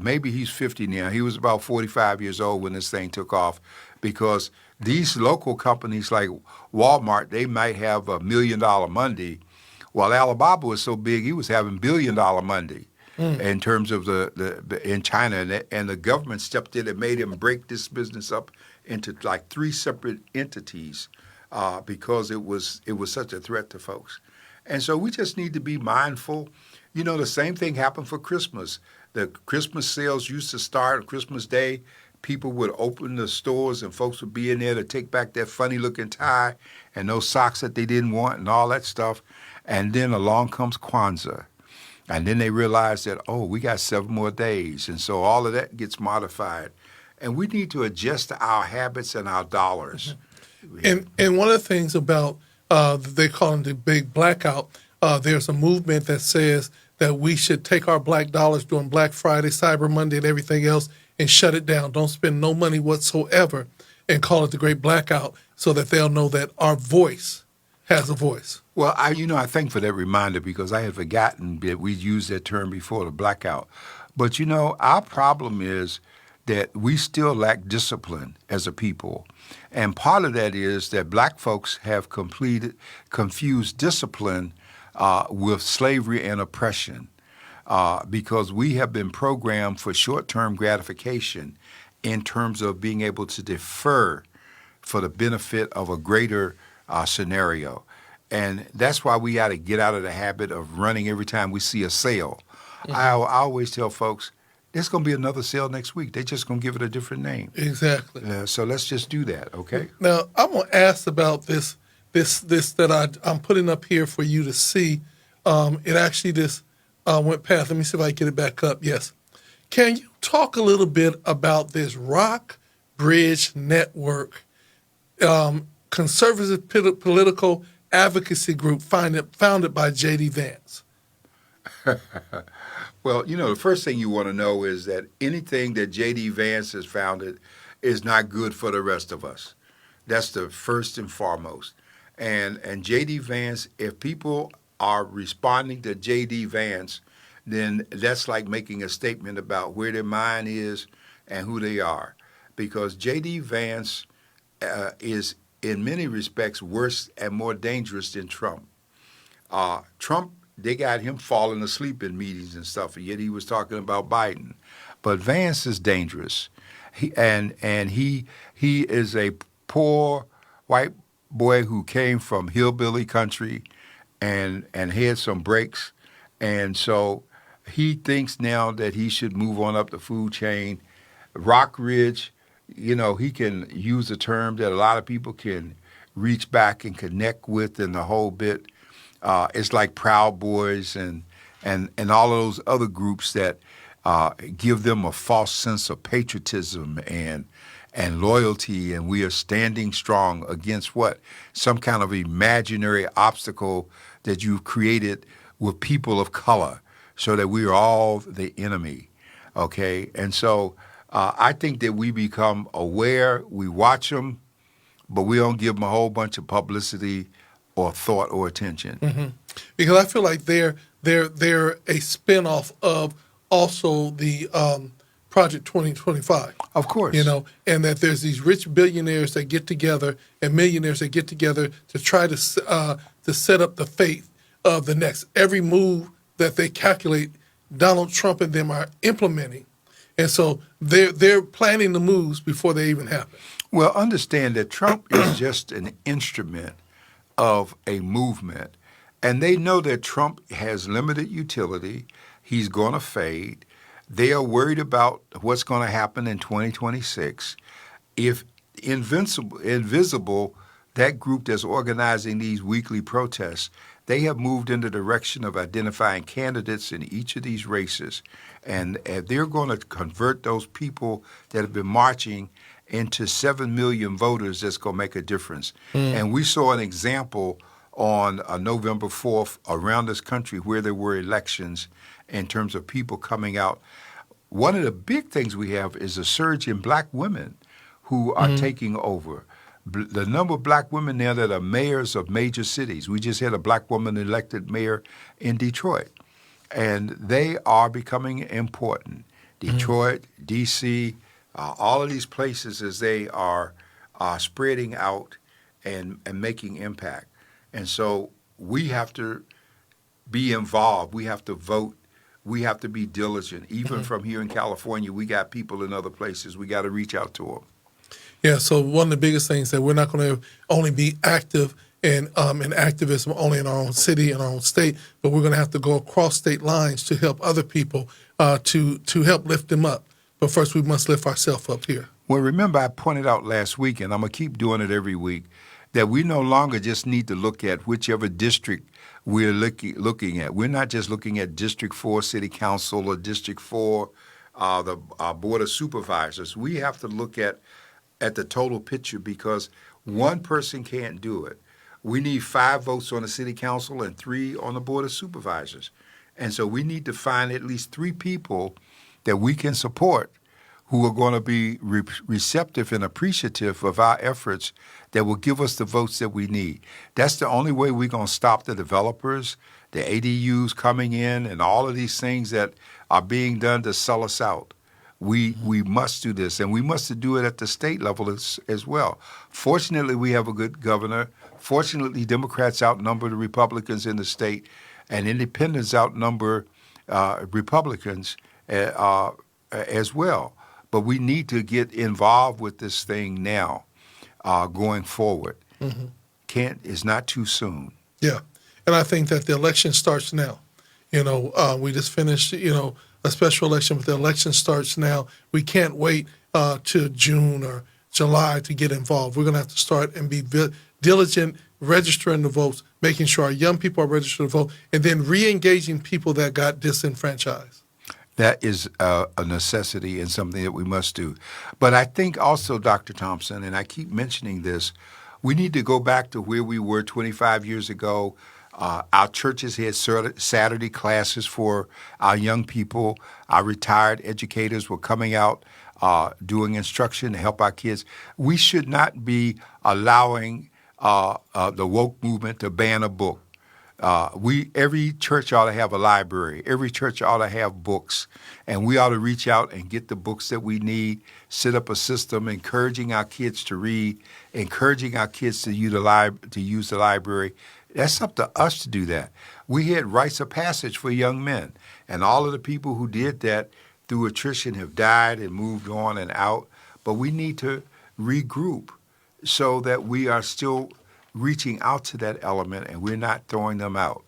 maybe he's 50 now. He was about 45 years old when this thing took off because these local companies like Walmart, they might have $1 million Monday, while Alibaba was so big, he was having $1 billion Monday. In terms of in China, and the government stepped in and made him break this business up into like 3 separate entities because it was such a threat to folks. And so we just need to be mindful. You know, the same thing happened for Christmas. The Christmas sales used to start on Christmas Day. People would open the stores and folks would be in there to take back that funny looking tie and those socks that they didn't want and all that stuff. And then along comes Kwanzaa. And then they realize that, oh, we got 7 more days. And so all of that gets modified. And we need to adjust our habits and our dollars. And one of the things about, they call them the big blackout, there's a movement that says that we should take our black dollars during Black Friday, Cyber Monday, and everything else and shut it down. Don't spend no money whatsoever and call it the Great Blackout so that they'll know that our voice has a voice. Well, I thank for that reminder because I had forgotten that we used that term before, the blackout. But, our problem is that we still lack discipline as a people. And part of that is that black folks have confused discipline with slavery and oppression because we have been programmed for short-term gratification in terms of being able to defer for the benefit of a greater scenario. And that's why we got to get out of the habit of running every time we see a sale. Mm-hmm. I always tell folks, there's going to be another sale next week. They're just going to give it a different name. Exactly. So let's just do that, okay? Now, I'm going to ask about this that I'm putting up here for you to see. It actually just went past. Let me see if I can get it back up. Yes. Can you talk a little bit about this Rock Bridge Network, conservative political advocacy group founded by J.D. Vance? Well, the first thing you want to know is that anything that J.D. Vance has founded is not good for the rest of us. That's the first and foremost. And J.D. Vance, if people are responding to J.D. Vance, then that's like making a statement about where their mind is and who they are. Because J.D. Vance is, in many respects, worse and more dangerous than Trump. Trump, they got him falling asleep in meetings and stuff, and yet he was talking about Biden. But Vance is dangerous. He is a poor white boy who came from hillbilly country and had some breaks. And so he thinks now that he should move on up the food chain. Rock Ridge, he can use a term that a lot of people can reach back and connect with in the whole bit. It's like Proud Boys and all of those other groups that give them a false sense of patriotism and loyalty, and we are standing strong against what? Some kind of imaginary obstacle that you've created with people of color so that we are all the enemy, okay? And so I think that we become aware, we watch them, but we don't give them a whole bunch of publicity or thought or attention. Mm-hmm. Because I feel like they're a spinoff of also the Project 2025. Of course. And that there's these rich billionaires that get together and millionaires that get together to try to set up the fate of the next. Every move that they calculate, Donald Trump and them are implementing. And so they're planning the moves before they even happen. Well, understand that Trump is just an instrument of a movement. And they know that Trump has limited utility. He's going to fade. They are worried about what's going to happen in 2026. If Invisible, that group that's organizing these weekly protests, they have moved in the direction of identifying candidates in each of these races. And they're going to convert those people that have been marching into 7 million voters that's going to make a difference. And we saw an example on November 4th around this country where there were elections in terms of people coming out. One of the big things we have is a surge in black women who are taking over. The number of black women now that are mayors of major cities. We just had a black woman elected mayor in Detroit. And they are becoming important. Detroit, D.C., all of these places as they are spreading out and making impact. And so we have to be involved. We have to vote. We have to be diligent. Even from here in California, we got people in other places. We got to reach out to them. Yeah, so one of the biggest things that we're not going to only be active and activism only in our own city and our own state, but we're going to have to go across state lines to help other people to help lift them up. But first, we must lift ourselves up here. Well, remember, I pointed out last week, and I'm going to keep doing it every week, that we no longer just need to look at whichever district we're looking at. We're not just looking at District 4 City Council or District 4 the Board of Supervisors. We have to look at the total picture, because one person can't do it. We need 5 votes on the City Council and 3 on the Board of Supervisors. And so we need to find at least 3 people that we can support who are going to be receptive and appreciative of our efforts, that will give us the votes that we need. That's the only way we're going to stop the developers, the ADUs coming in, and all of these things that are being done to sell us out. We must do this, and we must do it at the state level as well. Fortunately, we have a good governor. Fortunately, Democrats outnumber the Republicans in the state, and independents outnumber Republicans as well. But we need to get involved with this thing now, going forward. It's not too soon. Yeah, and I think that the election starts now. We just finished, a special election, but the election starts now. We can't wait to June or July to get involved. We're going to have to start and be diligent, registering the votes, making sure our young people are registered to vote, and then re-engaging people that got disenfranchised. That is a necessity and something that we must do. But I think also, Dr. Thompson, and I keep mentioning this, we need to go back to where we were 25 years ago. Our churches had Saturday classes for our young people. Our retired educators were coming out doing instruction to help our kids. We should not be allowing the woke movement to ban a book. Every church ought to have a library. Every church ought to have books, and we ought to reach out and get the books that we need, set up a system encouraging our kids to read, encouraging our kids to use the library. That's up to us to do that. We had rites of passage for young men, and all of the people who did that through attrition have died and moved on and out, but we need to regroup so that we are still reaching out to that element and we're not throwing them out.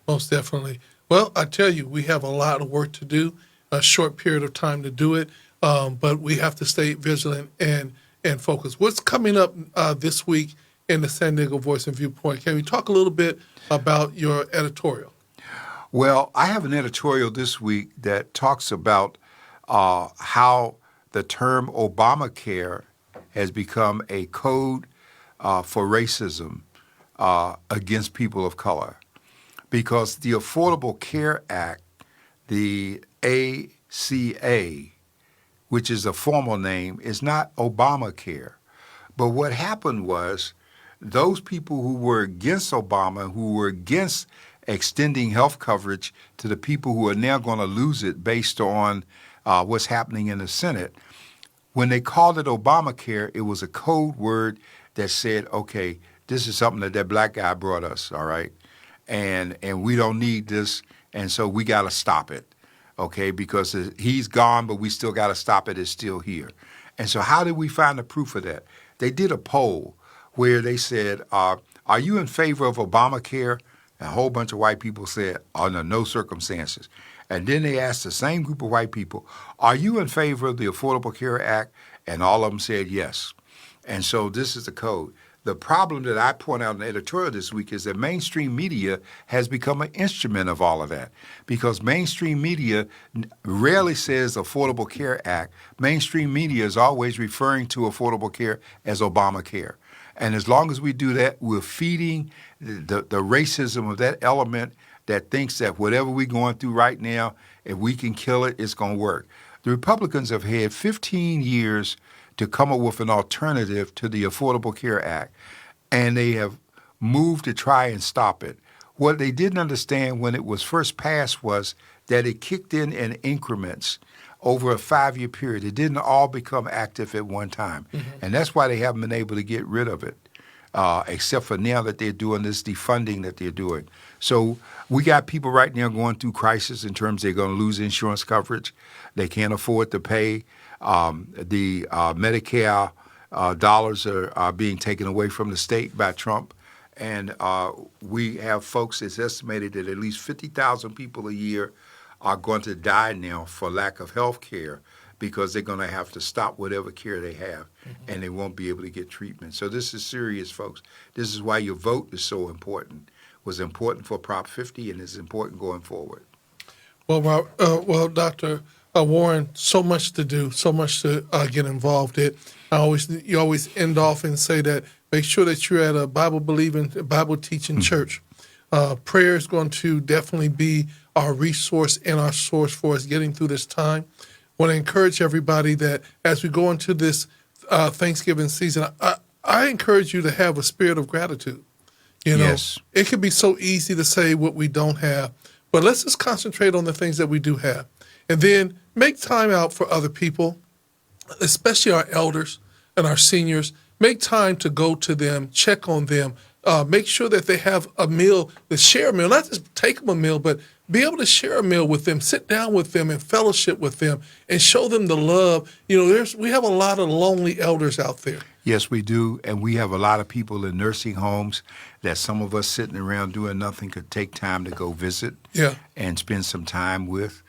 Most definitely. Well, I tell you, we have a lot of work to do, a short period of time to do it, but we have to stay vigilant and focused. What's coming up this week in the San Diego Voice and Viewpoint? Can we talk a little bit about your editorial? Well, I have an editorial this week that talks about how the term Obamacare has become a code for racism against people of color, because the Affordable Care Act, the ACA, which is a formal name, is not Obamacare. But what happened was those people who were against Obama, who were against extending health coverage to the people who are now going to lose it based on what's happening in the Senate, when they called it Obamacare, it was a code word that said, okay, this is something that black guy brought us, all right? And we don't need this, and so we got to stop it, okay? Because he's gone, but we still got to stop it. It's still here. And so how did we find the proof of that? They did a poll where they said, are you in favor of Obamacare? And a whole bunch of white people said, under no circumstances. And then they asked the same group of white people, are you in favor of the Affordable Care Act? And all of them said yes. And so this is the code. The problem that I point out in the editorial this week is that mainstream media has become an instrument of all of that, because mainstream media rarely says Affordable Care Act. Mainstream media is always referring to Affordable Care as Obamacare. And as long as we do that, we're feeding the racism of that element that thinks that whatever we're going through right now, if we can kill it, it's going to work. The Republicans have had 15 years to come up with an alternative to the Affordable Care Act, and they have moved to try and stop it. What they didn't understand when it was first passed was that it kicked in increments over a 5-year period. It didn't all become active at one time. And that's why they haven't been able to get rid of it, except for now that they're doing this defunding that they're doing. So we got people right now going through crisis in terms they're going to lose insurance coverage. They can't afford to pay the Medicare dollars are being taken away from the state by Trump. And we have folks, it's estimated that at least 50,000 people a year are going to die now for lack of health care because they're going to have to stop whatever care they have, and they won't be able to get treatment. So this is serious, folks. This is why your vote is so important. It was important for Prop 50, and it's important going forward. Well, Dr. Warren, so much to do, so much to get involved in. You always end off and say that make sure that you're at a Bible-believing, Bible-teaching church. Prayer is going to definitely be our resource and our source for us getting through this time. I want to encourage everybody that as we go into this Thanksgiving season, I encourage you to have a spirit of gratitude. You know, yes. It can be so easy to say what we don't have, but let's just concentrate on the things that we do have. And then make time out for other people, especially our elders and our seniors. Make time to go to them, check on them, make sure that they have a meal, to share a meal, not just take them a meal, but be able to share a meal with them, sit down with them and fellowship with them and show them the love. You know, we have a lot of lonely elders out there. Yes, we do. And we have a lot of people in nursing homes that some of us sitting around doing nothing could take time to go visit and spend some time with.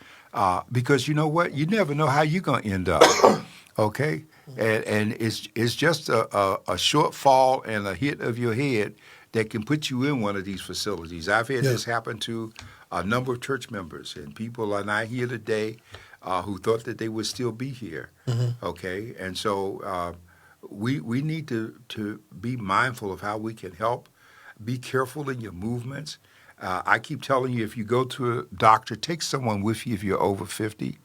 Because you know what? You never know how you're going to end up. Okay? And it's just a short fall and a hit of your head that can put you in one of these facilities. I've had this happen to a number of church members, and people are not here today who thought that they would still be here. Okay? And so we need to be mindful of how we can help. Be careful in your movements. I keep telling you, if you go to a doctor, take someone with you if you're over 50.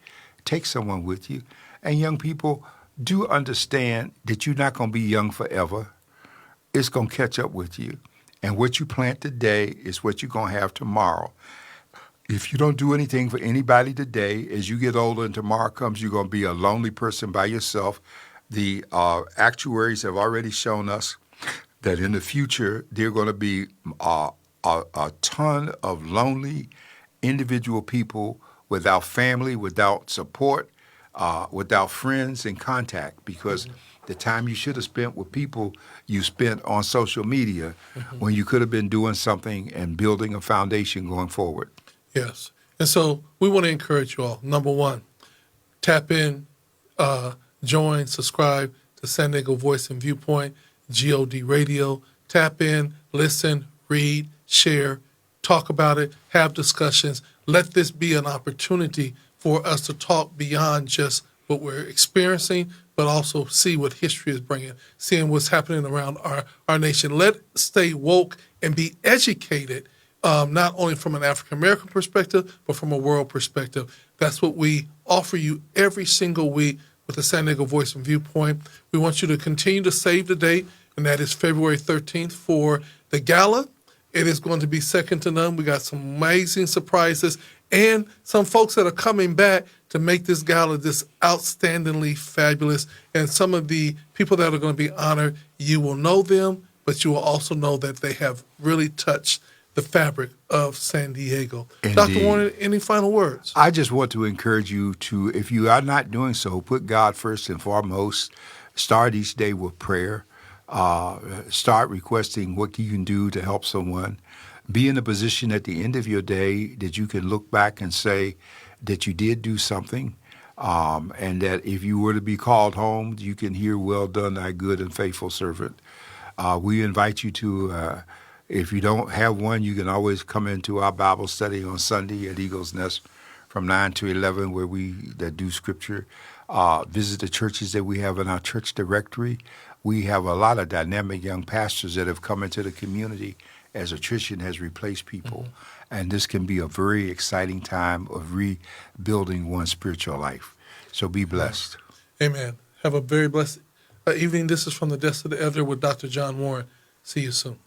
Take someone with you. And young people, do understand that you're not going to be young forever. It's going to catch up with you. And what you plant today is what you're going to have tomorrow. If you don't do anything for anybody today, as you get older and tomorrow comes, you're going to be a lonely person by yourself. The actuaries have already shown us that in the future, there are going to be a ton of lonely individual people without family, without support, without friends and contact, because the time you should have spent with people you spent on social media when you could have been doing something and building a foundation going forward. Yes. And so we want to encourage you all. Number one, tap in, join, subscribe to San Diego Voice and Viewpoint, GOD Radio. Tap in, listen, read, share, talk about it, have discussions. Let this be an opportunity for us to talk beyond just what we're experiencing, but also see what history is bringing, seeing what's happening around our nation. Let's stay woke and be educated, not only from an African-American perspective, but from a world perspective. That's what we offer you every single week with the San Diego Voice and Viewpoint. We want you to continue to save the date, and that is February 13th for the Gala. It is going to be second to none. We got some amazing surprises and some folks that are coming back to make this gala this outstandingly fabulous. And some of the people that are going to be honored, you will know them, but you will also know that they have really touched the fabric of San Diego. Indeed. Dr. Warren, any final words? I just want to encourage you to, if you are not doing so, put God first and foremost. Start each day with prayer. Start requesting what you can do to help someone. Be in a position at the end of your day that you can look back and say that you did do something, and that if you were to be called home, you can hear, "Well done, thy good and faithful servant." We invite you to, if you don't have one, you can always come into our Bible study on Sunday at Eagle's Nest from 9 to 11 where we that do scripture. Visit the churches that we have in our church directory. We have a lot of dynamic young pastors that have come into the community as attrition has replaced people. And this can be a very exciting time of rebuilding one's spiritual life. So be blessed. Amen. Have a very blessed evening. This is from the Desk of the Elder with Dr. John Warren. See you soon.